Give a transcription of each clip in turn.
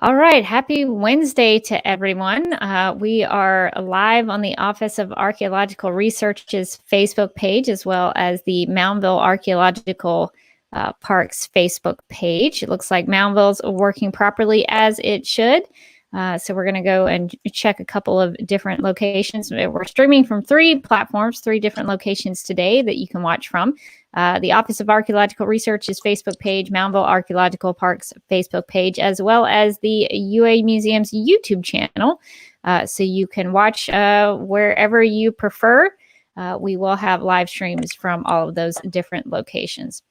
All right. Happy Wednesday to everyone. We are live on the Office of Archaeological Research's Facebook page, as well as the Moundville Archaeological Park's Facebook page. It looks like Moundville's working properly as it should. So we're going to go and check a couple of different locations. We're streaming from three platforms, three different locations today that you can watch from. The Office of Archaeological Research's Facebook page, Moundville Archaeological Park's Facebook page, as well as the UA Museum's YouTube channel. So you can watch wherever you prefer. We will have live streams from all of those different locations.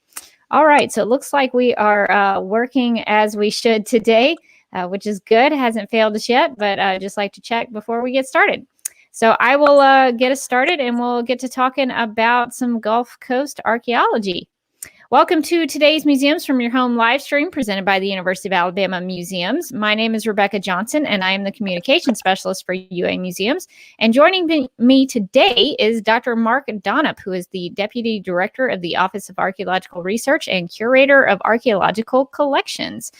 All right, so it looks like we are working as we should today, which is good. It hasn't failed us yet, but I just like to check before we get started. So I will get us started and we'll get to talking about some Gulf Coast archaeology. Welcome to today's Museums from Your Home live stream presented by the University of Alabama Museums. My name is Rebecca Johnson and I am the Communication Specialist for UA Museums. And joining me today is Dr. Mark Donop, who is the Deputy Director of the Office of Archaeological Research and Curator of Archaeological Collections.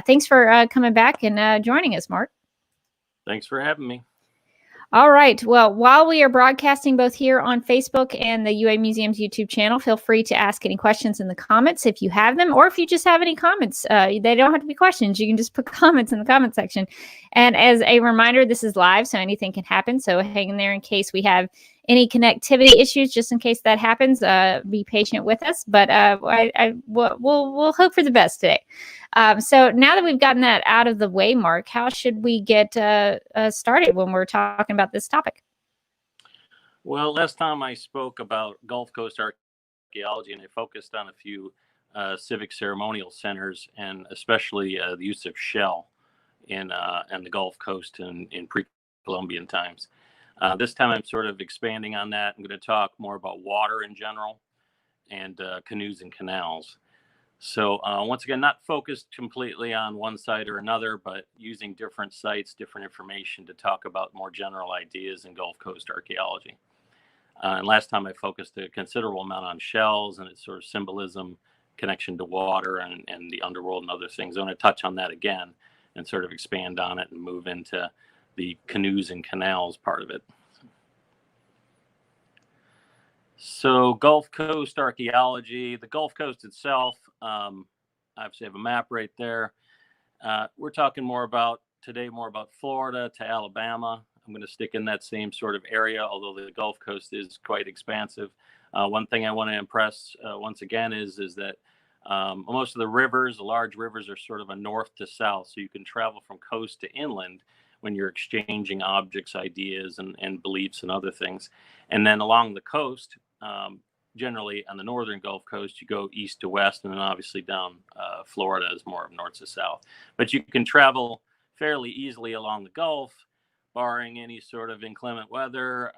Thanks for coming back and joining us, Mark. Thanks for having me. All right. Well, while we are broadcasting both here on Facebook and the UA Museum's YouTube channel, feel free to ask any questions in the comments if you have them, or if you just have any comments. They don't have to be questions. You can just put comments in the comment section. And as a reminder, this is live, so anything can happen. So hang in there in case we have any connectivity issues, just in case that happens. Be patient with us, but we'll hope for the best today. So now that we've gotten that out of the way, Mark, how should we get started when we're talking about this topic? Well, last time I spoke about Gulf Coast archaeology, and I focused on a few civic ceremonial centers, and especially the use of shell in the Gulf Coast in pre-Columbian times. This time I'm sort of expanding on that. I'm going to talk more about water in general and canoes and canals. So once again, not focused completely on one site or another, but using different sites, different information to talk about more general ideas in Gulf Coast archaeology. And last time I focused a considerable amount on shells and its sort of symbolism, connection to water and the underworld and other things. I'm going to touch on that again and sort of expand on it and move into the canoes and canals part of it. So Gulf Coast archaeology, the Gulf Coast itself, obviously I have a map right there. We're talking today more about Florida to Alabama. I'm going to stick in that same sort of area, although the Gulf Coast is quite expansive. One thing I want to impress once again is that most of the rivers, the large rivers, are sort of a north to south. So you can travel from coast to inland when you're exchanging objects, ideas, and beliefs and other things. And then along the coast, generally on the northern Gulf Coast, you go east to west, and then obviously down Florida is more of north to south. But you can travel fairly easily along the Gulf, barring any sort of inclement weather,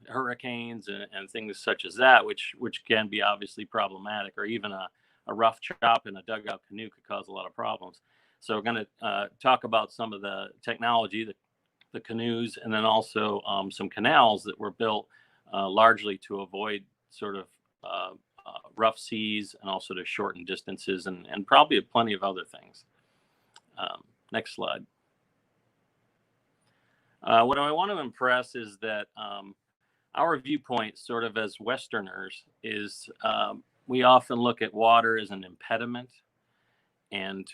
hurricanes, and things such as that, which can be obviously problematic, or even a rough chop in a dugout canoe could cause a lot of problems. So we're going to talk about some of the technology, the canoes, and then also some canals that were built largely to avoid sort of rough seas and also to shorten distances and probably plenty of other things. Next slide. What I want to impress is that our viewpoint sort of as Westerners is we often look at water as an impediment, and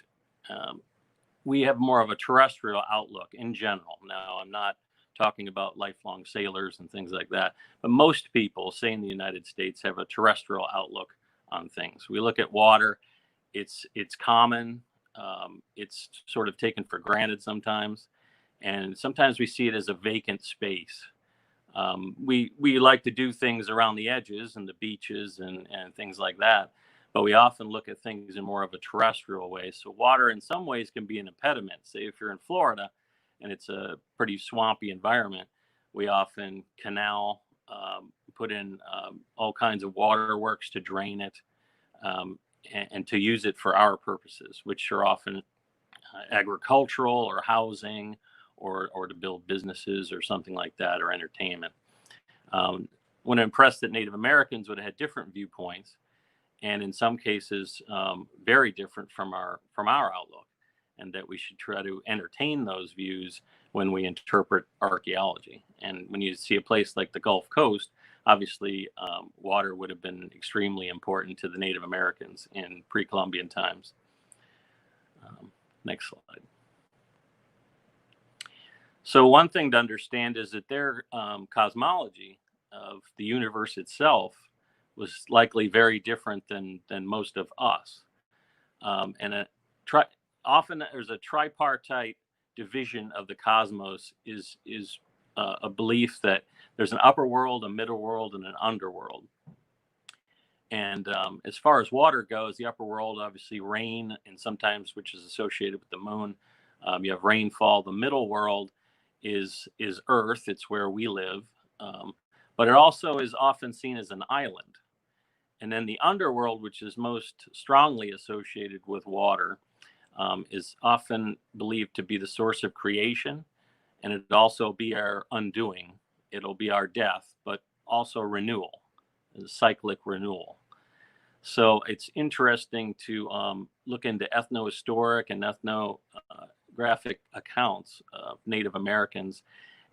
we have more of a terrestrial outlook in general. Now, I'm not talking about lifelong sailors and things like that, but most people, say in the United States, have a terrestrial outlook on things. We look at water, it's common, it's sort of taken for granted sometimes, and sometimes we see it as a vacant space. We like to do things around the edges and the beaches and things like that, but we often look at things in more of a terrestrial way. So water in some ways can be an impediment. Say if you're in Florida and it's a pretty swampy environment, we often canal, put in all kinds of waterworks to drain it and to use it for our purposes, which are often agricultural or housing or to build businesses or something like that, or entertainment. When impressed that Native Americans would have had different viewpoints, and in some cases very different from our outlook. and that we should try to entertain those views when we interpret archaeology. And when you see a place like the Gulf Coast, obviously water would have been extremely important to the Native Americans in pre-Columbian times. Next slide. So one thing to understand is that their cosmology of the universe itself was likely very different than most of us. And often there's a tripartite division of the cosmos is a belief that there's an upper world, a middle world, and an underworld. And as far as water goes, the upper world, obviously rain, and sometimes which is associated with the moon. You have rainfall. The middle world is Earth. It's where we live. But it also is often seen as an island. And then the underworld, which is most strongly associated with water, is often believed to be the source of creation, and it'd also be our undoing. It'll be our death, but also renewal, cyclic renewal. So it's interesting to look into ethnohistoric and ethnographic accounts of Native Americans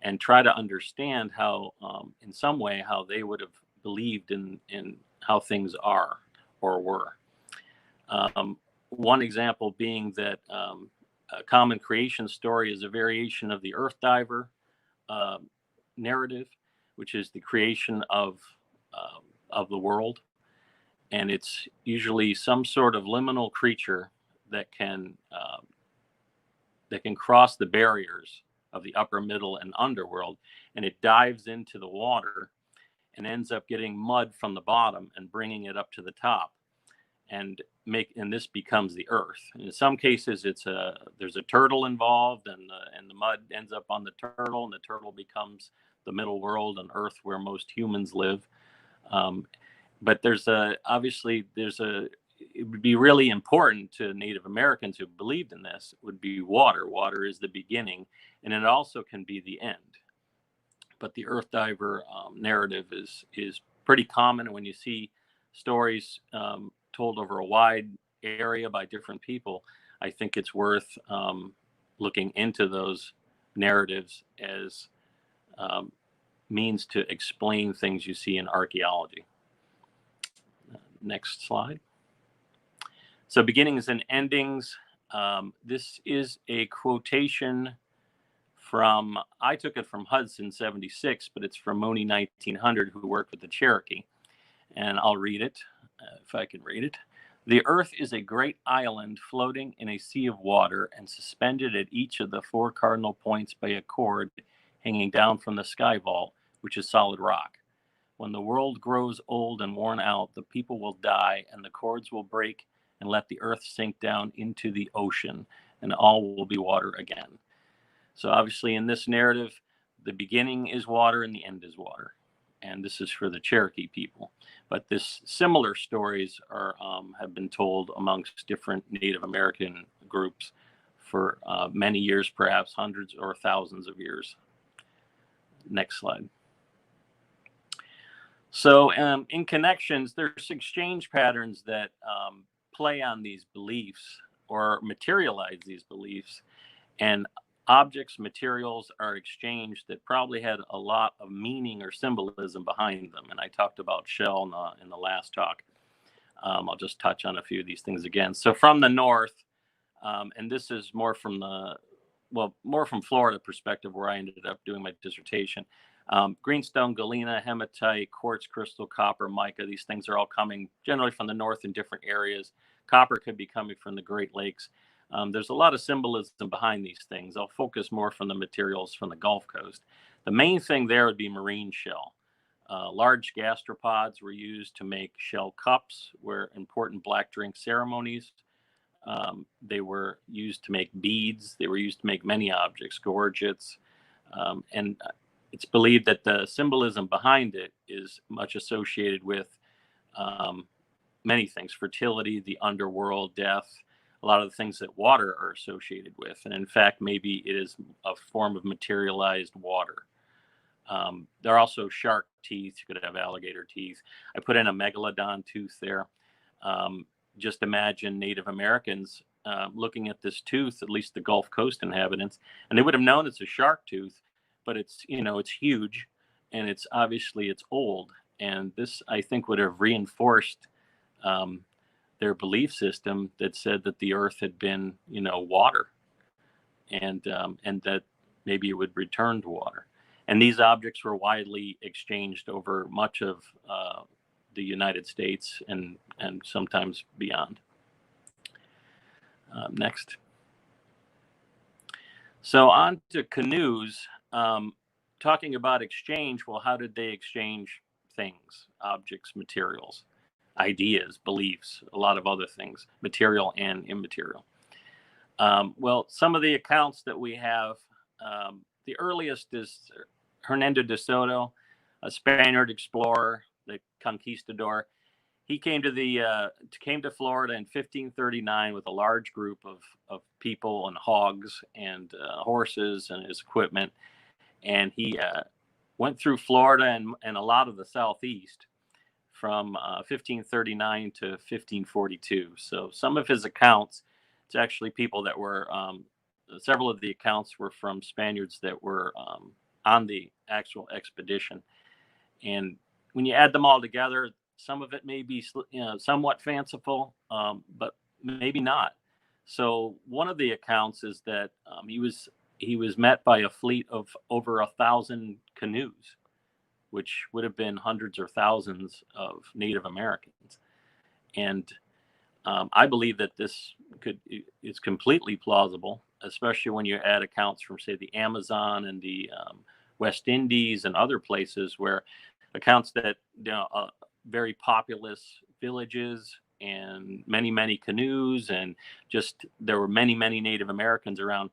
and try to understand how, in some way, how they would have believed in how things are or were. One example being that a common creation story is a variation of the Earth Diver narrative, which is the creation of the world. And it's usually some sort of liminal creature that can cross the barriers of the upper, middle, and underworld, and it dives into the water and ends up getting mud from the bottom and bringing it up to the top, and this becomes the earth. And in some cases, there's a turtle involved, and the mud ends up on the turtle, and the turtle becomes the middle world and earth where most humans live. But it would be really important to Native Americans who believed in this would be water. Water is the beginning, and it also can be the end. But the Earth Diver narrative is pretty common. And when you see stories told over a wide area by different people, I think it's worth looking into those narratives as means to explain things you see in archaeology. Next slide. So beginnings and endings. This is a quotation from, I took it from Hudson 76, but it's from Mooney 1900, who worked with the Cherokee. And I'll read it, if I can read it. The earth is a great island floating in a sea of water and suspended at each of the four cardinal points by a cord hanging down from the sky vault, which is solid rock. When the world grows old and worn out, the people will die and the cords will break and let the earth sink down into the ocean, and all will be water again. So obviously in this narrative, the beginning is water and the end is water. And this is for the Cherokee people. But this similar stories have been told amongst different Native American groups for many years, perhaps hundreds or thousands of years. Next slide. So in connections, there's exchange patterns that play on these beliefs or materialize these beliefs. And objects, materials are exchanged that probably had a lot of meaning or symbolism behind them. And I talked about shell in the last talk. I'll just touch on a few of these things again. So from the north, and this is more from Florida perspective, where I ended up doing my dissertation. Greenstone, galena, hematite, quartz crystal, copper, mica, these things are all coming generally from the north in different areas. Copper could be coming from the Great Lakes. There's a lot of symbolism behind these things. I'll focus more from the materials from the Gulf Coast. The main thing there would be marine shell. Large gastropods were used to make shell cups, where important black drink ceremonies. They were used to make beads. They were used to make many objects, gorgets. And it's believed that the symbolism behind it is much associated with many things: fertility, the underworld, death, a lot of the things that water are associated with. And in fact, maybe it is a form of materialized water. There are also shark teeth. You could have alligator teeth. I put in a megalodon tooth there. Just imagine Native Americans looking at this tooth, at least the Gulf Coast inhabitants, and they would have known it's a shark tooth, but it's, it's huge, and it's obviously it's old. And this, I think, would have reinforced their belief system that said that the Earth had been, water, and that maybe it would return to water. And these objects were widely exchanged over much of the United States and sometimes beyond. Next. So on to canoes. Talking about exchange, well, how did they exchange things, objects, materials, ideas, beliefs, a lot of other things, material and immaterial? Well, some of the accounts that we have, the earliest is Hernando de Soto, a Spaniard explorer, the conquistador. He came to Florida in 1539 with a large group of people and hogs and horses and his equipment, and he went through Florida and a lot of the Southeast from 1539 to 1542. So some of his accounts, it's actually people that were several of the accounts were from Spaniards that were on the actual expedition, and when you add them all together, some of it may be somewhat fanciful, but maybe not. So one of the accounts is that he was met by a fleet of over 1,000 canoes, which would have been hundreds or thousands of Native Americans. And I believe that this is completely plausible, especially when you add accounts from, say, the Amazon and the West Indies and other places, where accounts that very populous villages and many canoes, and just there were many Native Americans around.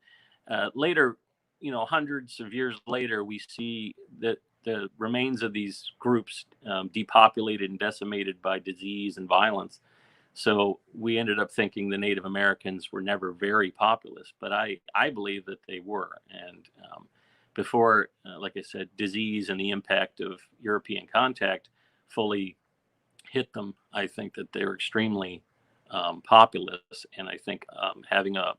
Later, hundreds of years later, we see that the remains of these groups depopulated and decimated by disease and violence. So we ended up thinking the Native Americans were never very populous, but I believe that they were. And before, like I said, disease and the impact of European contact fully hit them, I think that they were extremely populous. And I think having an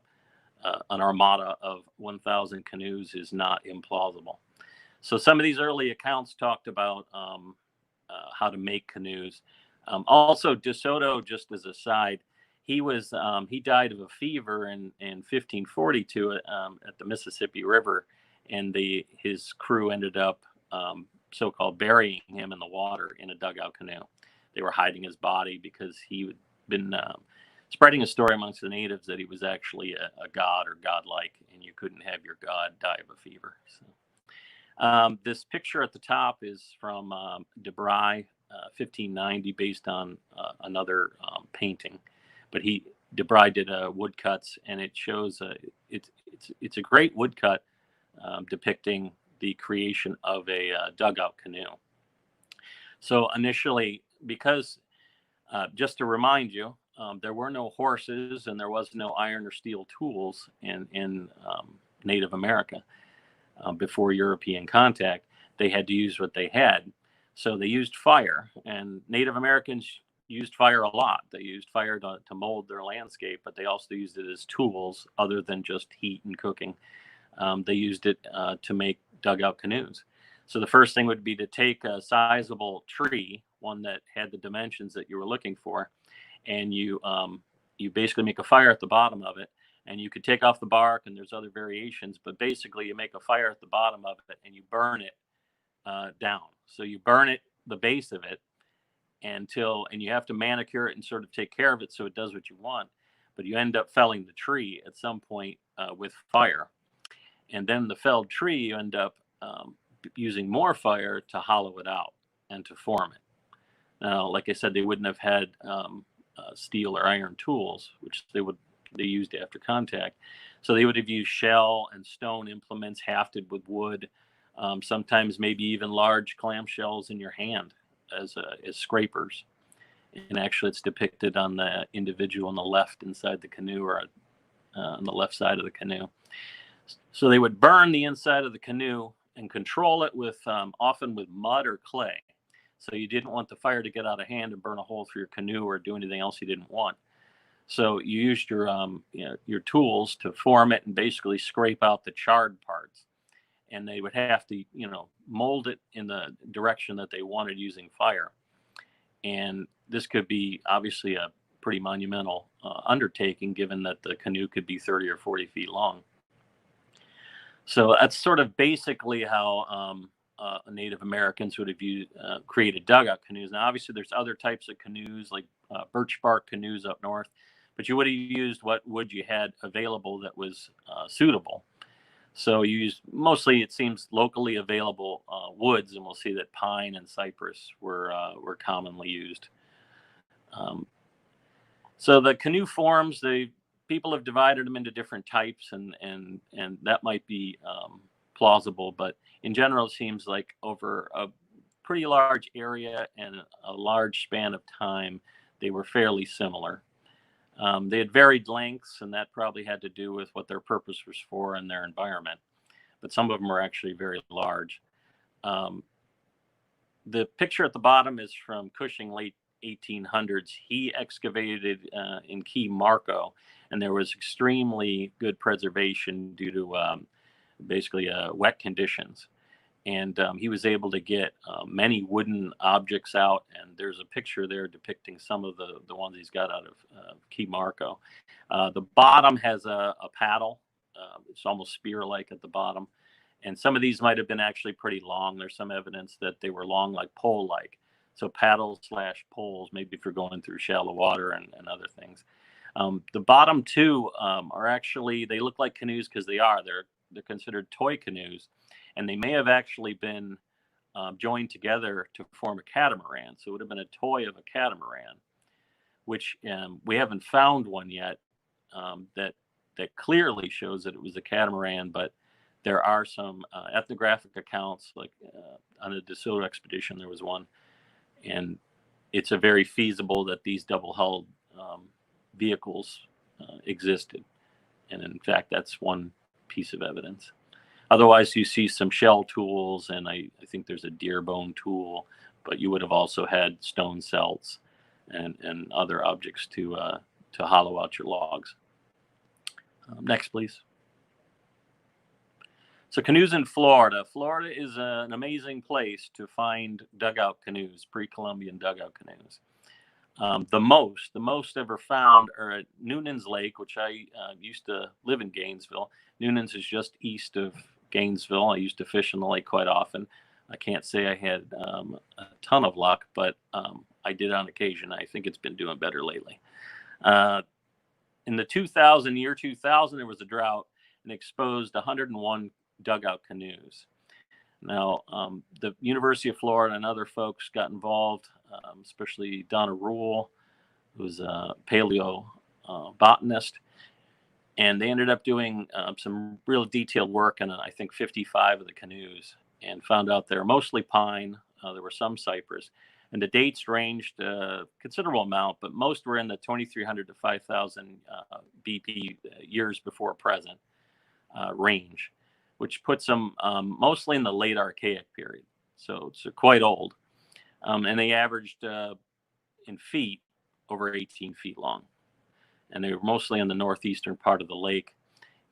armada of 1,000 canoes is not implausible. So some of these early accounts talked about how to make canoes. Also, De Soto, just as a side, he died of a fever in 1542 at the Mississippi River, and his crew ended up so-called burying him in the water in a dugout canoe. They were hiding his body because he had been spreading a story amongst the natives that he was actually a god or godlike, and you couldn't have your god die of a fever. So, this picture at the top is from DeBry, 1590, based on another painting. But DeBry did woodcuts, and it shows it's a great woodcut depicting the creation of a dugout canoe. So initially, because just to remind you, there were no horses and there was no iron or steel tools in Native America before European contact. They had to use what they had. So they used fire, and Native Americans used fire a lot. They used fire to mold their landscape, but they also used it as tools other than just heat and cooking. They used it to make dugout canoes. So the first thing would be to take a sizable tree, one that had the dimensions that you were looking for, and you basically make a fire at the bottom of it. And you could take off the bark, and there's other variations, but basically you make a fire at the bottom of it and you burn it down. So you burn it, the base of it, and you have to manicure it and sort of take care of it so it does what you want. But you end up felling the tree at some point with fire. And then the felled tree, you end up using more fire to hollow it out and to form it. Now, like I said, they wouldn't have had steel or iron tools, which they used after contact. So they would have used shell and stone implements hafted with wood, sometimes maybe even large clamshells in your hand as scrapers. And actually, it's depicted on the individual on the left inside the canoe, or on the left side of the canoe. So they would burn the inside of the canoe and control it with often with mud or clay. So you didn't want the fire to get out of hand and burn a hole through your canoe or do anything else you didn't want. So you used your tools to form it and basically scrape out the charred parts. And they would have to, mold it in the direction that they wanted using fire. And this could be obviously a pretty monumental undertaking, given that the canoe could be 30 or 40 feet long. So that's sort of basically how Native Americans would have created dugout canoes. Now, obviously, there's other types of canoes, like birch bark canoes up north, but you would have used what wood you had available that was suitable. So you use mostly, it seems, locally available woods, and we'll see that pine and cypress were commonly used. So the canoe forms, people have divided them into different types, and that might be plausible, but in general, it seems like over a pretty large area and a large span of time, they were fairly similar. They had varied lengths, and that probably had to do with what their purpose was for and their environment. But some of them are actually very large. The picture at the bottom is from Cushing, late 1800s. He excavated in Key Marco, and there was extremely good preservation due to basically wet conditions. And he was able to get many wooden objects out, and there's a picture there depicting some of the ones he's got out of Key Marco. The bottom has a paddle. It's almost spear-like at the bottom. And some of these might have been actually pretty long. There's some evidence that they were long, like pole-like. So paddles/poles, maybe if you're going through shallow water and other things. The bottom two are actually, they look like canoes because they're considered toy canoes. And they may have actually been joined together to form a catamaran. So it would have been a toy of a catamaran, which we haven't found one yet that clearly shows that it was a catamaran. But there are some ethnographic accounts, like on the DeSoto expedition, there was one. And it's a very feasible that these double-hulled vehicles existed. And in fact, that's one piece of evidence. Otherwise, you see some shell tools, and I think there's a deer bone tool, but you would have also had stone celts and other objects to hollow out your logs. Next, please. So canoes in Florida. Florida is an amazing place to find dugout canoes, pre-Columbian dugout canoes. The most ever found are at Noonan's Lake, which I used to live in Gainesville. Noonan's is just east of Gainesville. I used to fish in the lake quite often. I can't say I had a ton of luck, but I did on occasion. I think it's been doing better lately. In the year 2000, there was a drought and exposed 101 dugout canoes. Now, the University of Florida and other folks got involved, especially Donop, who was a paleo botanist, and they ended up doing some real detailed work on, I think, 55 of the canoes, and found out they're mostly pine. There were some cypress, and the dates ranged a considerable amount, but most were in the 2300 to 5000 BP years before present range, which puts them mostly in the late Archaic period. So it's quite old. And they averaged in feet over 18 feet long. And they were mostly in the northeastern part of the lake.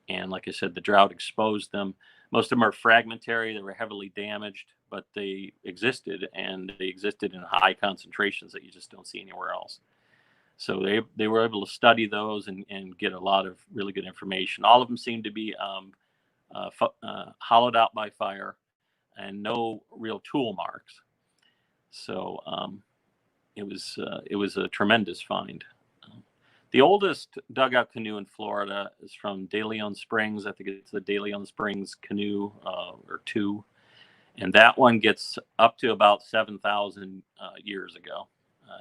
And like I said, the drought exposed them. Most of them are fragmentary. They were heavily damaged, but they existed, and they existed in high concentrations that you just don't see anywhere else. So they were able to study those and get a lot of really good information. All of them seem to be hollowed out by fire and no real tool marks. So it was a tremendous find. The oldest dugout canoe in Florida is from De Leon Springs. I think it's the De Leon Springs canoe or two. And that one gets up to about 7,000 years ago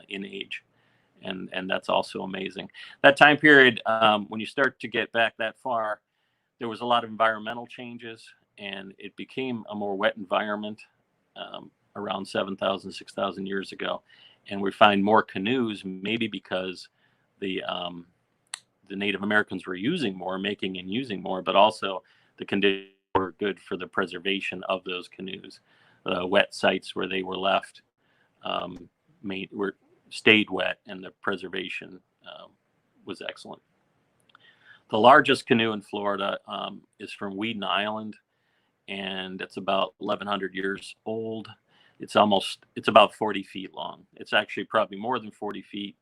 in age. And that's also amazing. That time period, when you start to get back that far, there was a lot of environmental changes, and it became a more wet environment around 7,000, 6,000 years ago. And we find more canoes, maybe because the Native Americans were making and using more, but also the conditions were good for the preservation of those canoes. The wet sites where they were left stayed wet, and the preservation was excellent. The largest canoe in Florida is from Weeden Island, and it's about 1,100 years old. It's about 40 feet long. It's actually probably more than 40 feet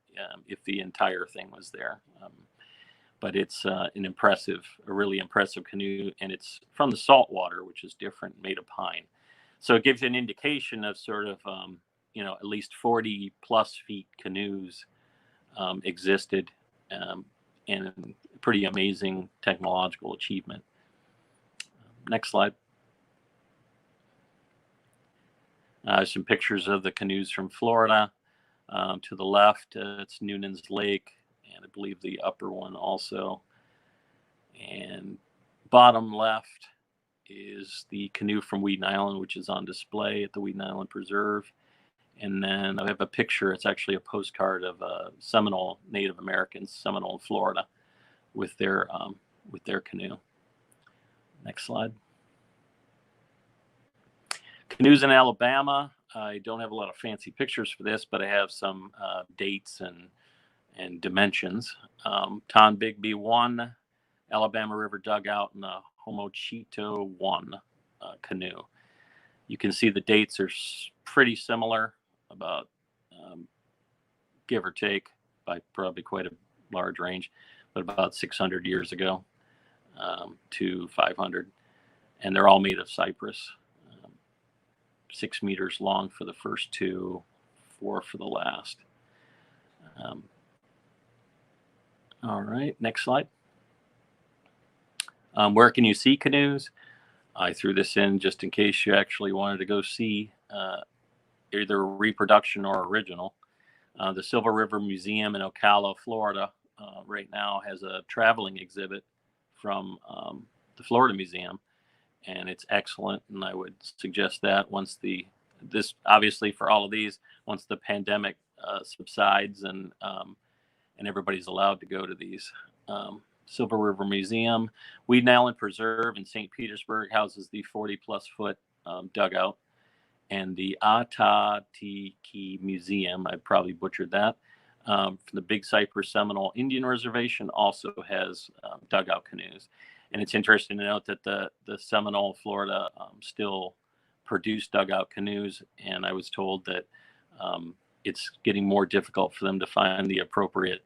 if the entire thing was there. But it's a really impressive canoe, and it's from the saltwater, which is different, made of pine. So it gives you an indication of sort of, at least 40 plus feet canoes existed, and pretty amazing technological achievement. Next slide. Some pictures of the canoes from Florida. To the left, it's Noonan's Lake, and I believe the upper one also. And bottom left is the canoe from Weeden Island, which is on display at the Weeden Island Preserve. And then I have a picture. It's actually a postcard of Seminole Native Americans, Seminole, Florida, with their canoe. Next slide. Canoes in Alabama. I don't have a lot of fancy pictures for this, but I have some dates and dimensions. Tonbigby 1, Alabama River dugout, and the Homochito 1 canoe. You can see the dates are pretty similar, about give or take by probably quite a large range, but about 600 years ago to 500. And they're all made of cypress, 6 meters long for the first two, 4 for the last. All right, next slide. Where can you see canoes? I threw this in just in case you actually wanted to go see either reproduction or original. The Silver River Museum in Ocala, Florida, right now has a traveling exhibit from the Florida Museum, and it's excellent. And I would suggest that once obviously for all of these, once the pandemic subsides and everybody's allowed to go to these. Silver River Museum. Weeden Island Preserve in St. Petersburg houses the 40-plus foot dugout. And the Atatiki Museum, I probably butchered that, from the Big Cypress Seminole Indian Reservation also has dugout canoes. And it's interesting to note that the Seminole, Florida, still produce dugout canoes. And I was told that it's getting more difficult for them to find the appropriate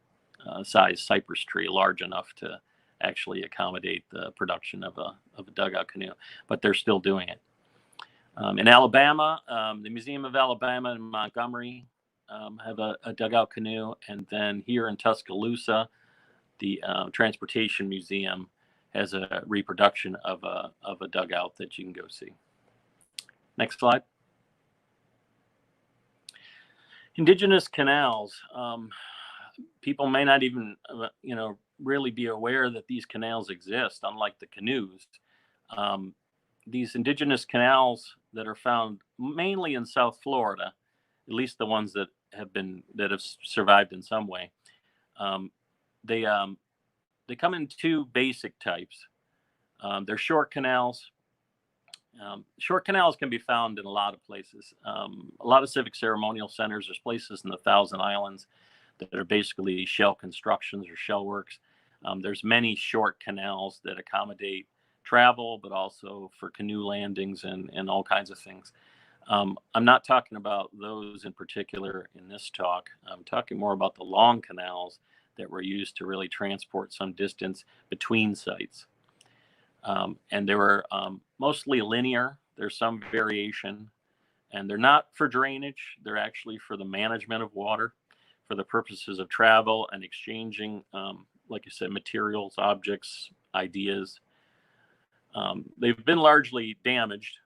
size cypress tree large enough to actually accommodate the production of a dugout canoe, but they're still doing it. In Alabama, the Museum of Alabama in Montgomery have a dugout canoe, and then here in Tuscaloosa, the Transportation Museum has a reproduction of a dugout that you can go see. Next slide. Indigenous canals. People may not even, really be aware that these canals exist, unlike the canoes. These indigenous canals that are found mainly in South Florida, at least the ones that have survived in some way, they come in two basic types. They're short canals. Short canals can be found in a lot of places. A lot of civic ceremonial centers. There's places in the Thousand Islands that are basically shell constructions or shell works. There's many short canals that accommodate travel, but also for canoe landings and all kinds of things. I'm not talking about those in particular in this talk. I'm talking more about the long canals that were used to really transport some distance between sites. And they were mostly linear. There's some variation, and they're not for drainage. They're actually for the management of water, for the purposes of travel and exchanging, like I said, materials, objects, ideas. They've been largely damaged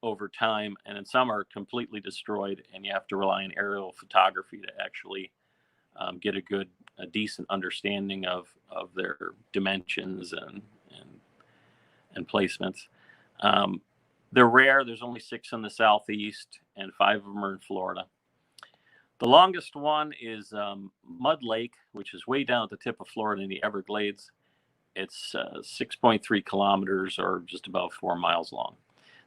over time, and in some are completely destroyed, and you have to rely on aerial photography to actually get a decent understanding of their dimensions and placements. They're rare. There's only 6 in the Southeast, and 5 of them are in Florida. The longest one is Mud Lake, which is way down at the tip of Florida in the Everglades. It's 6.3 kilometers, or just about 4 miles long.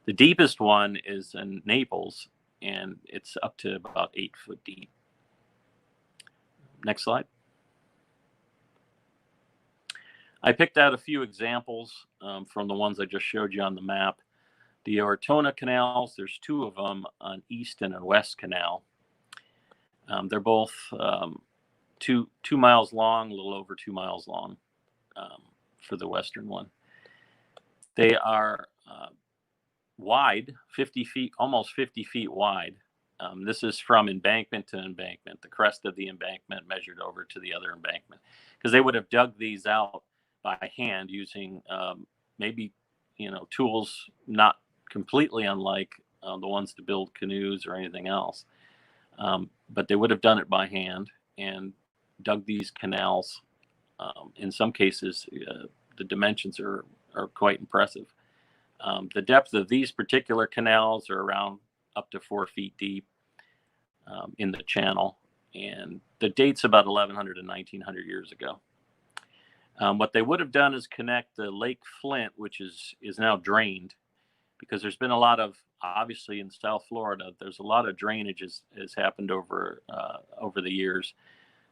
The deepest one is in Naples, and it's up to about 8 foot deep. Next slide. I picked out a few examples from the ones I just showed you on the map. The Artona canals, there's two of them, an east and a west canal. They're both 2 miles long, a little over 2 miles long for the western one. They are wide, 50 feet, almost 50 feet wide. This is from embankment to embankment, the crest of the embankment measured over to the other embankment, because they would have dug these out by hand using maybe, tools not completely unlike the ones to build canoes or anything else. But they would have done it by hand and dug these canals. In some cases, the dimensions are quite impressive. The depth of these particular canals are around up to 4 feet deep in the channel, and the date's about 1100 and 1900 years ago. What they would have done is connect the Lake Flint, which is now drained, because there's been a lot of, obviously in South Florida, there's a lot of drainage has happened over the years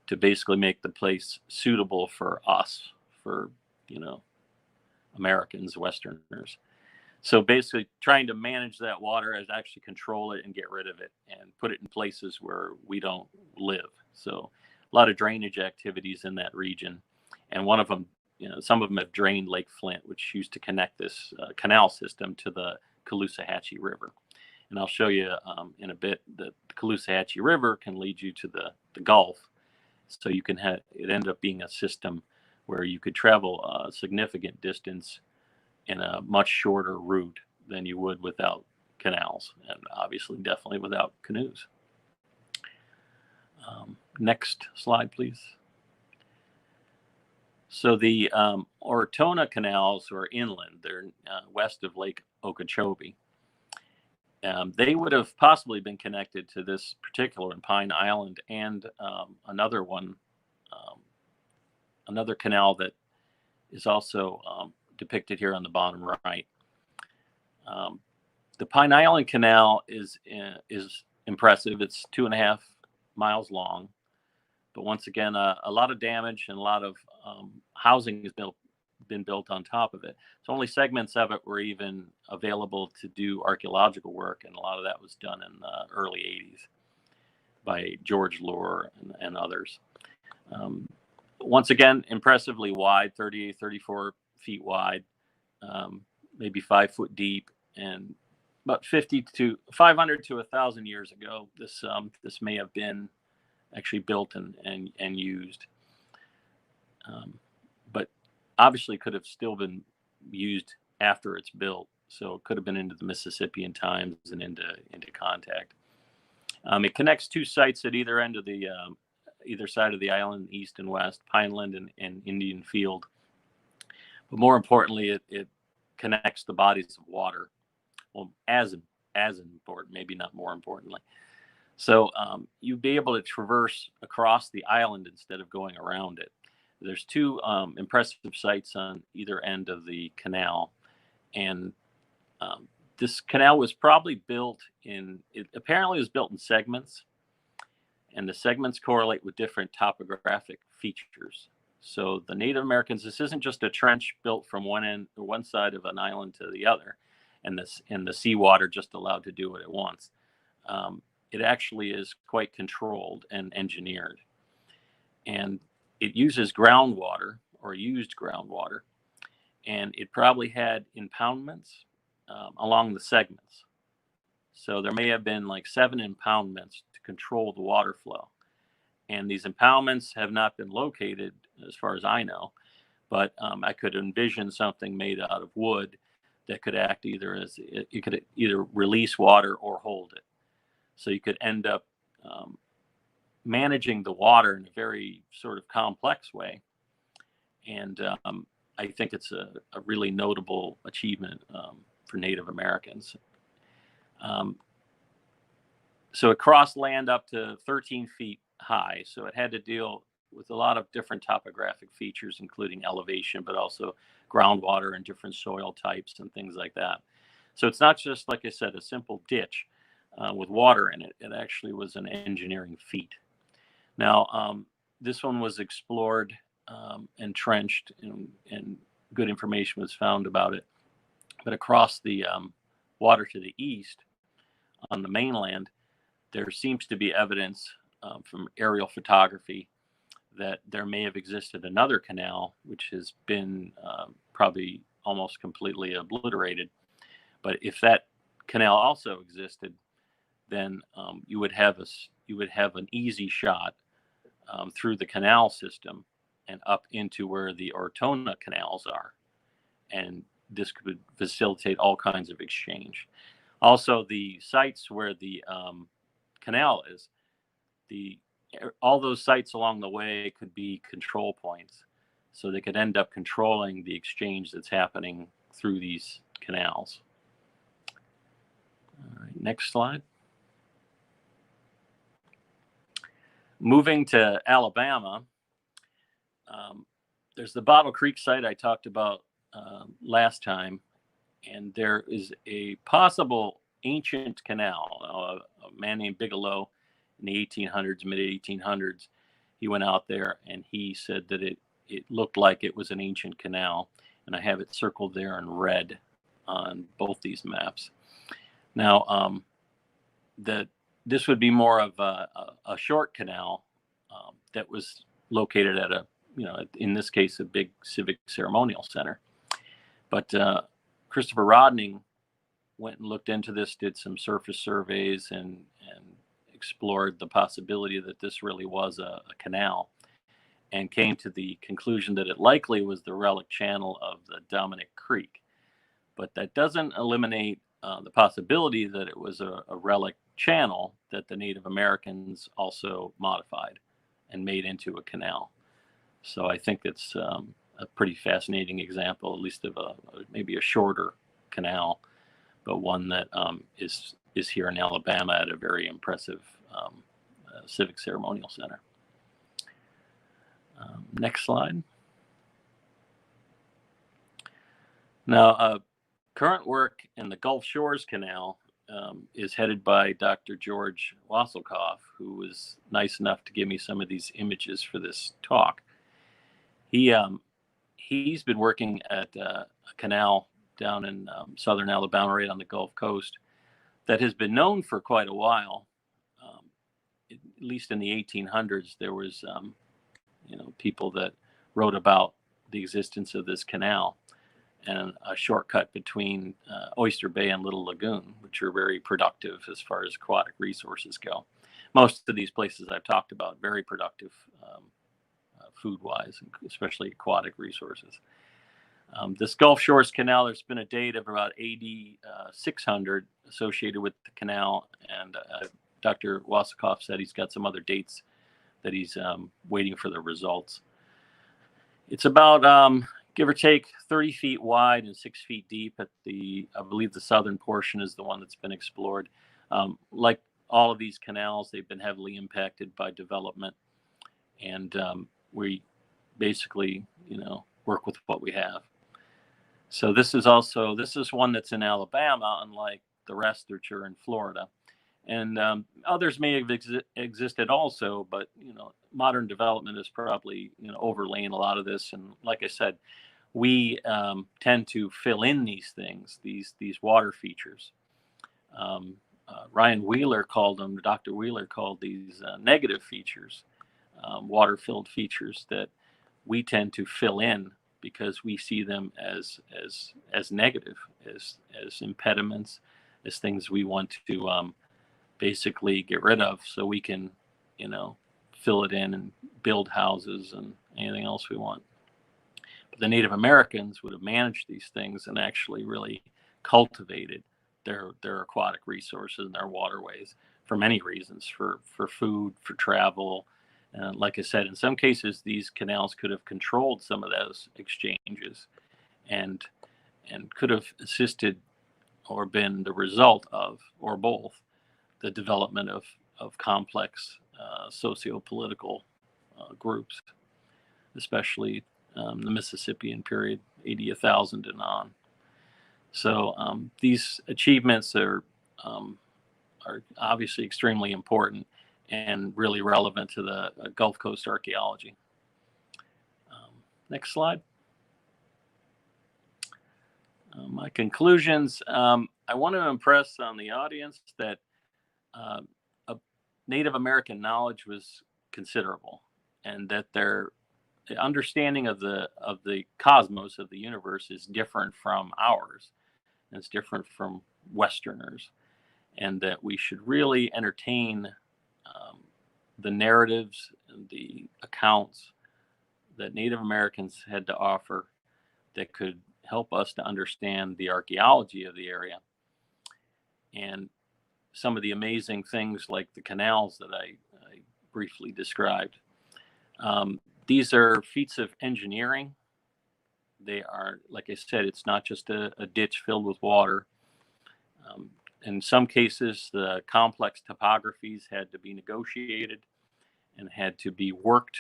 to basically make the place suitable for us, for Americans, Westerners. So basically trying to manage that water is actually control it and get rid of it and put it in places where we don't live. So a lot of drainage activities in that region. And one of them, some of them have drained Lake Flint, which used to connect this canal system to the Caloosahatchee River. And I'll show you in a bit that the Caloosahatchee River can lead you to the Gulf. So you can have it end up being a system where you could travel a significant distance in a much shorter route than you would without canals, and obviously definitely without canoes. Next slide, please. So the Ortona canals are inland. They're west of Lake Okeechobee. They would have possibly been connected to this particular in Pine Island and another one, another canal that is also depicted here on the bottom right. The Pine Island Canal is impressive. It's 2.5 miles long, but once again, a lot of damage and a lot of housing has been built on top of it. So only segments of it were even available to do archaeological work, and a lot of that was done in the early 80s by George Lohr and others. Once again, impressively wide, 38, 34 feet wide, maybe 5 foot deep, and about 500 to 1,000 years ago, this may have been actually built and used, but obviously could have still been used after it's built. So it could have been into the Mississippian times and into contact. It connects two sites at either end of the either side of the island, east and west, Pineland and Indian Field. But more importantly, it connects the bodies of water. Well, as important, maybe not more importantly. So you'd be able to traverse across the island instead of going around it. There's two impressive sites on either end of the canal, and this canal was probably built apparently was built in segments, and the segments correlate with different topographic features. So the Native Americans, this isn't just a trench built from one side of an island to the other, and the seawater just allowed to do what it wants. It actually is quite controlled and engineered, and it uses groundwater or used groundwater, and it probably had impoundments along the segments. So there may have been like 7 impoundments to control the water flow. And these impoundments have not been located as far as I know, but I could envision something made out of wood that could act either as you could either release water or hold it. So you could end up managing the water in a very sort of complex way. And I think it's a really notable achievement for Native Americans. So it crossed land up to 13 feet high. So it had to deal with a lot of different topographic features, including elevation, but also groundwater and different soil types and things like that. So it's not just, like I said, a simple ditch with water in it. It actually was an engineering feat. Now, this one was explored entrenched, and good information was found about it. But across the water to the east, on the mainland, there seems to be evidence from aerial photography that there may have existed another canal, which has been probably almost completely obliterated. But if that canal also existed, then you would have an easy shot through the canal system and up into where the Ortona canals are, and this could facilitate all kinds of exchange. Also, the sites where the canal is, all those sites along the way could be control points, so they could end up controlling the exchange that's happening through these canals. All right, next slide. Moving to Alabama, there's the Bottle Creek site I talked about last time, and there is a possible ancient canal. A man named Bigelow in the 1800s, mid 1800s, he went out there and he said that it looked like it was an ancient canal, and I have it circled there in red on both these maps. Now, this would be more of a short canal that was located at in this case, a big civic ceremonial center. But Christopher Rodning went and looked into this, did some surface surveys, and explored the possibility that this really was a canal, and came to the conclusion that it likely was the relic channel of the Dominic Creek. But that doesn't eliminate the possibility that it was a relic channel that the Native Americans also modified and made into a canal. So I think it's a pretty fascinating example, at least of maybe a shorter canal, but one that is here in Alabama at a very impressive civic ceremonial center. Next slide. Now, current work in the Gulf Shores Canal is headed by Dr. George Wasselkoff, who was nice enough to give me some of these images for this talk. He's been working at a canal down in southern Alabama, right on the Gulf Coast, that has been known for quite a while. At least in the 1800s, there was people that wrote about the existence of this canal and a shortcut between Oyster Bay and Little Lagoon, which are very productive as far as aquatic resources go. Most of these places I've talked about, very productive food-wise, especially aquatic resources. This Gulf Shores Canal, there's been a date of about AD 600 associated with the canal, and Dr. Wasselkoff said he's got some other dates that he's waiting for the results. It's about, give or take, 30 feet wide and 6 feet deep at I believe the southern portion is the one that's been explored. Like all of these canals, they've been heavily impacted by development, and we basically, work with what we have. So this is one that's in Alabama, unlike the rest which are in Florida. And others may have existed also, but modern development is probably overlaying a lot of this. And like I said, we tend to fill in these things, these water features. Ryan Wheeler called them. Dr. Wheeler called these negative features, water-filled features that we tend to fill in because we see them as negative, as impediments, as things we want to basically get rid of, so we can, fill it in and build houses and anything else we want. But the Native Americans would have managed these things and actually really cultivated their aquatic resources and their waterways for many reasons, for food, for travel. Like I said, in some cases, these canals could have controlled some of those exchanges and could have assisted or been the result of, or both, the development of complex socio-political groups, especially the Mississippian period, AD 1000 and on. So these achievements are obviously extremely important and really relevant to the Gulf Coast archaeology. Next slide. My conclusions. I want to impress on the audience that Native American knowledge was considerable, and that their understanding of the cosmos, of the universe, is different from ours, and it's different from Westerners, and that we should really entertain the narratives and the accounts that Native Americans had to offer that could help us to understand the archaeology of the area and some of the amazing things like the canals that I briefly described. These are feats of engineering. They are, like I said, it's not just a ditch filled with water. In some cases, the complex topographies had to be negotiated and had to be worked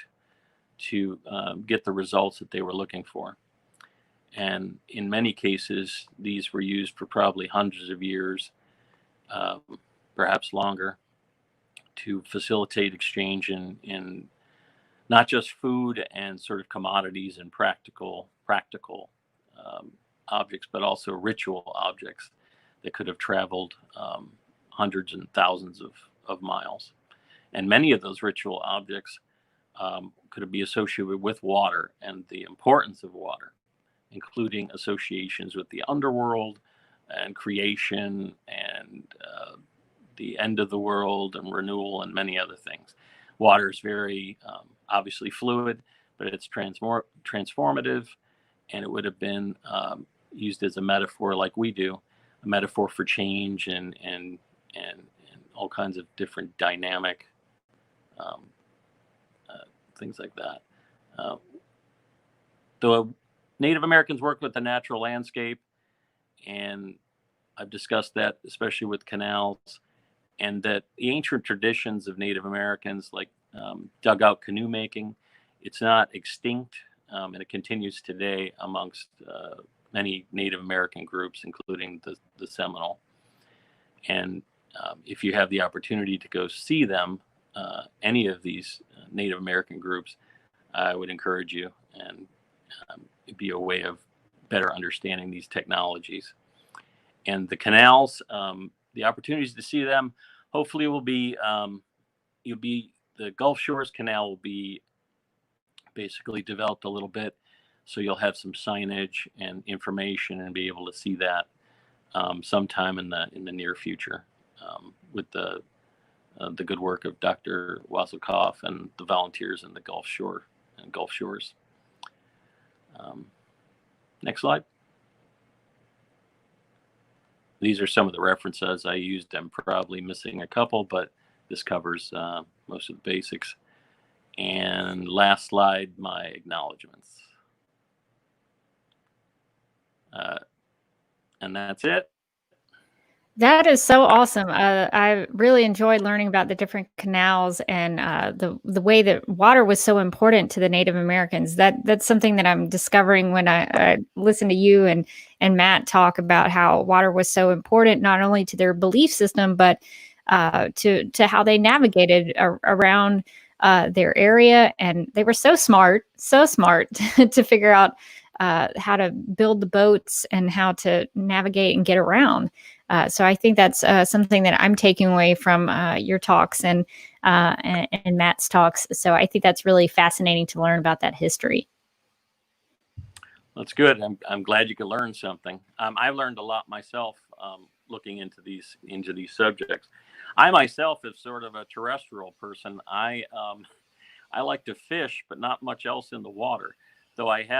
to get the results that they were looking for. And in many cases, these were used for probably hundreds of years, perhaps longer, to facilitate exchange in not just food and sort of commodities and practical objects, but also ritual objects that could have traveled hundreds and thousands of miles. And many of those ritual objects could be associated with water and the importance of water, including associations with the underworld and creation and the end of the world and renewal and many other things. Water is very obviously fluid, but it's transformative, and it would have been used as a metaphor, like we do, a metaphor for change and all kinds of different dynamic things like that. The Native Americans worked with the natural landscape, and I've discussed that, especially with canals, and that the ancient traditions of Native Americans, like dugout canoe making, it's not extinct, and it continues today amongst many Native American groups, including the Seminole. And if you have the opportunity to go see them, any of these Native American groups, I would encourage you, and it'd be a way of better understanding these technologies. And the canals, the opportunities to see them, hopefully will be, the Gulf Shores Canal will be basically developed a little bit, so you'll have some signage and information and be able to see that sometime in the near future, with the good work of Dr. Wasilkoff and the volunteers in the Gulf Shores. Next slide. These are some of the references I used. I'm probably missing a couple, but this covers most of the basics. And last slide, my acknowledgments. And that's it. That is so awesome. I really enjoyed learning about the different canals and the way that water was so important to the Native Americans. That's something that I'm discovering when I listen to you and Matt talk about how water was so important, not only to their belief system, but to how they navigated around their area. And they were so smart to figure out how to build the boats and how to navigate and get around. So I think that's something that I'm taking away from your talks and Matt's talks. So I think that's really fascinating to learn about that history. That's good. I'm glad you could learn something. I learned a lot myself looking into these subjects. I myself is sort of a terrestrial person. I like to fish, but not much else in the water. Though I've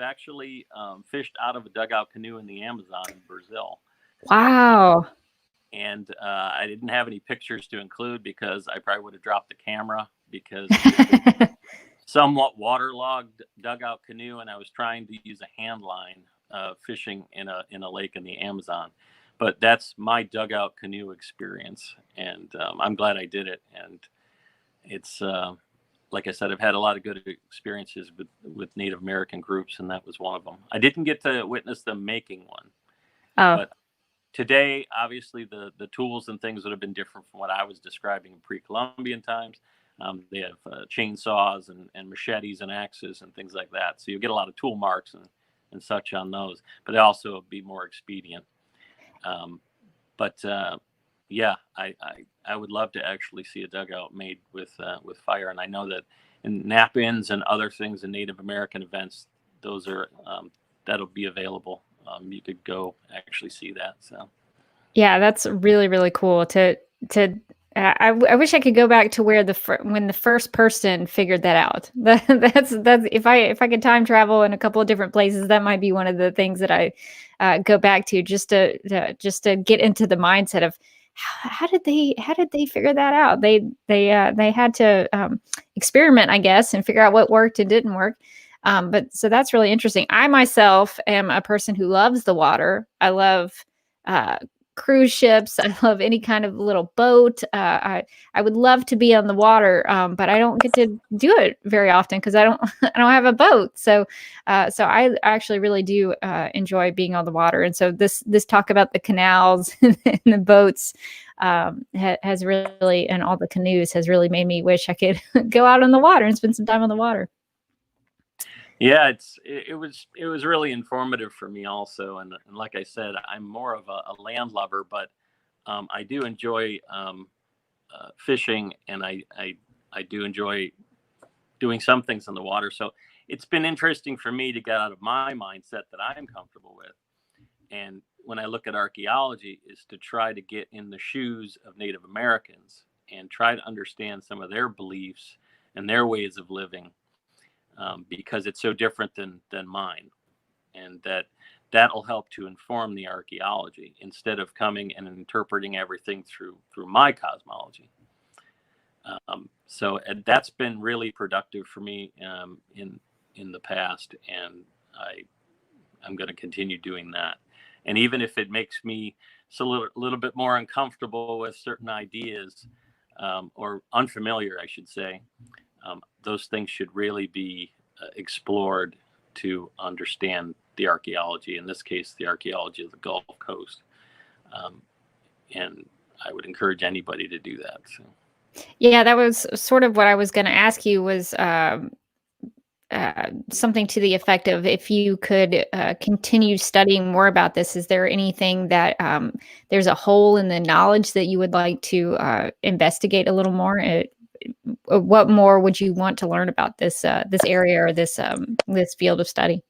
actually fished out of a dugout canoe in the Amazon in Brazil. Wow. And I didn't have any pictures to include because I probably would have dropped the camera, because it's a somewhat waterlogged dugout canoe, and I was trying to use a hand line fishing in a lake in the Amazon. But that's my dugout canoe experience, and I'm glad I did it. And it's like I said, I've had a lot of good experiences with Native American groups, and that was one of them. I didn't get to witness them making one. But today, obviously, the tools and things would have been different from what I was describing in pre-Columbian times. They have chainsaws and machetes and axes and things like that. So you get a lot of tool marks and such on those, but they also be more expedient. But yeah, I would love to actually see a dugout made with fire. And I know that in nap-ins and other things in Native American events, those are that'll be available. You could go actually see that. So Yeah, that's really, really cool I wish I could go back to where when the first person figured that out. That's if I could time travel in a couple of different places, that might be one of the things that I go back to just to get into the mindset of how did they figure that out? They had to experiment, I guess, and figure out what worked and didn't work. But so that's really interesting. I myself am a person who loves the water. I love uh, cruise ships. I love any kind of little boat. I would love to be on the water, but I don't get to do it very often because I don't I don't have a boat. So I actually really do enjoy being on the water. And so this talk about the canals and the boats has really, and all the canoes, has really made me wish I could go out on the water and spend some time on the water. yeah, it was really informative for me also. And like I said, I'm more of a land lover, but I do enjoy fishing, and I do enjoy doing some things on the water. So it's been interesting for me to get out of my mindset that I'm comfortable with. And when I look at archaeology, is to try to get in the shoes of Native Americans and try to understand some of their beliefs and their ways of living, because it's so different than mine, and that'll help to inform the archaeology instead of coming and interpreting everything through my cosmology. So that's been really productive for me in the past, and I'm going to continue doing that. And even if it makes me a little bit more uncomfortable with certain ideas, or unfamiliar, I should say, those things should really be explored to understand the archaeology, in this case, the archaeology of the Gulf Coast. And I would encourage anybody to do that. So. Yeah, that was sort of what I was going to ask you, was something to the effect of, if you could continue studying more about this, is there anything that there's a hole in the knowledge that you would like to investigate a little more? What more would you want to learn about this area, or this field of study?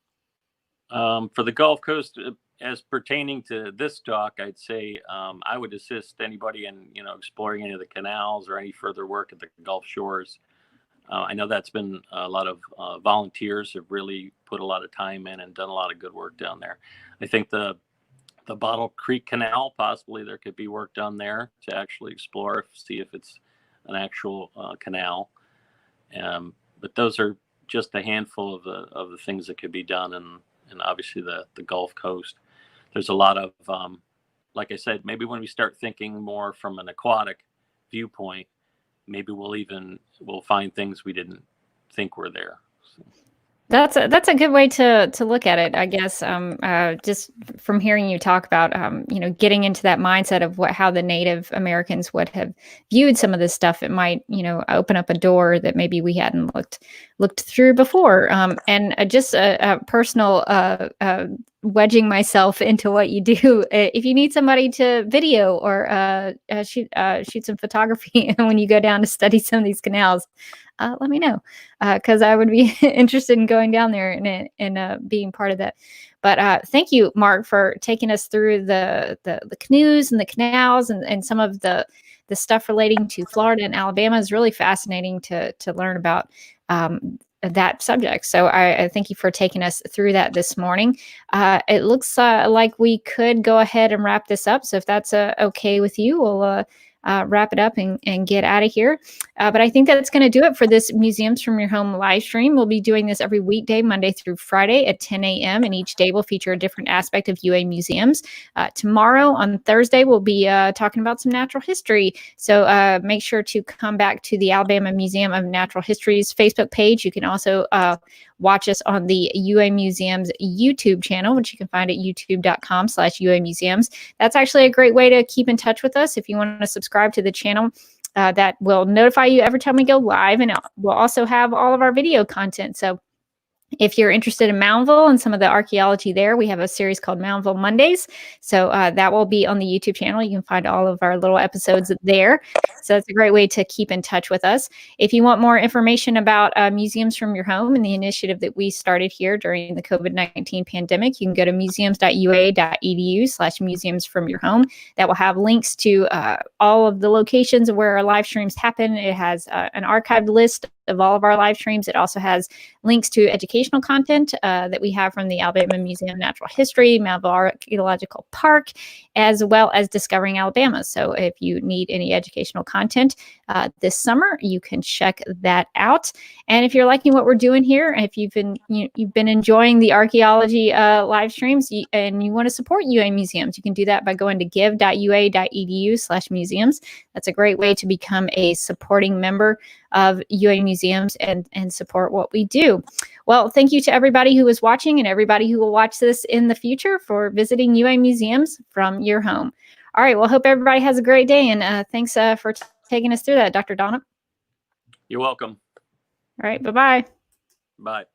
For the Gulf Coast, as pertaining to this talk, I'd say I would assist anybody in exploring any of the canals or any further work at the Gulf shores. I know that's been a lot of volunteers have really put a lot of time in and done a lot of good work down there. I think the Bottle Creek Canal, possibly there could be work done there to actually explore, see if it's an actual canal. But those are just a handful of the things that could be done, and obviously the Gulf Coast. There's a lot of, like I said, maybe when we start thinking more from an aquatic viewpoint, maybe we'll find things we didn't think were there. So. That's a good way to look at it, I guess. Just from hearing you talk about, getting into that mindset of how the Native Americans would have viewed some of this stuff, it might, open up a door that maybe we hadn't looked through before. And just a personal wedging myself into what you do. If you need somebody to video or shoot some photography when you go down to study some of these canals, let me know, because I would be interested in going down there and being part of that. But thank you, Mark, for taking us through the canoes and the canals and some of the stuff relating to Florida and Alabama. Is really fascinating to learn about that subject. So I thank you for taking us through that this morning. It looks like we could go ahead and wrap this up. So if that's okay with you, we'll wrap it up and get out of here. But I think that's going to do it for this Museums from Your Home live stream. We'll be doing this every weekday, Monday through Friday at 10 a.m. And each day will feature a different aspect of UA museums. Tomorrow on Thursday, we'll be talking about some natural history. So make sure to come back to the Alabama Museum of Natural History's Facebook page. You can also watch us on the UA Museums YouTube channel, which you can find at youtube.com/UA Museums. That's actually a great way to keep in touch with us. If you want to subscribe to the channel, that will notify you every time we go live, and we'll also have all of our video content. So if you're interested in Moundville and some of the archaeology there, we have a series called Moundville Mondays. So that will be on the YouTube channel. You can find all of our little episodes there. So it's a great way to keep in touch with us. If you want more information about museums from your home and the initiative that we started here during the COVID-19 pandemic, you can go to museums.ua.edu/museums from your home. That will have links to all of the locations where our live streams happen. It has an archived list of all of our live streams. It also has links to educational content that we have from the Alabama Museum of Natural History, Moundville Archaeological Park, as well as Discovering Alabama. So if you need any educational content this summer, you can check that out. And if you're liking what we're doing here, if you've been enjoying the archaeology live streams and you want to support UA museums, you can do that by going to give.ua.edu/museums. That's a great way to become a supporting member of UA museums and support what we do. Well, thank you to everybody who was watching and everybody who will watch this in the future for visiting UA museums from your home. All right. Well, hope everybody has a great day, and thanks for taking us through that, Dr. Donop. You're welcome. All right. Bye-bye. Bye.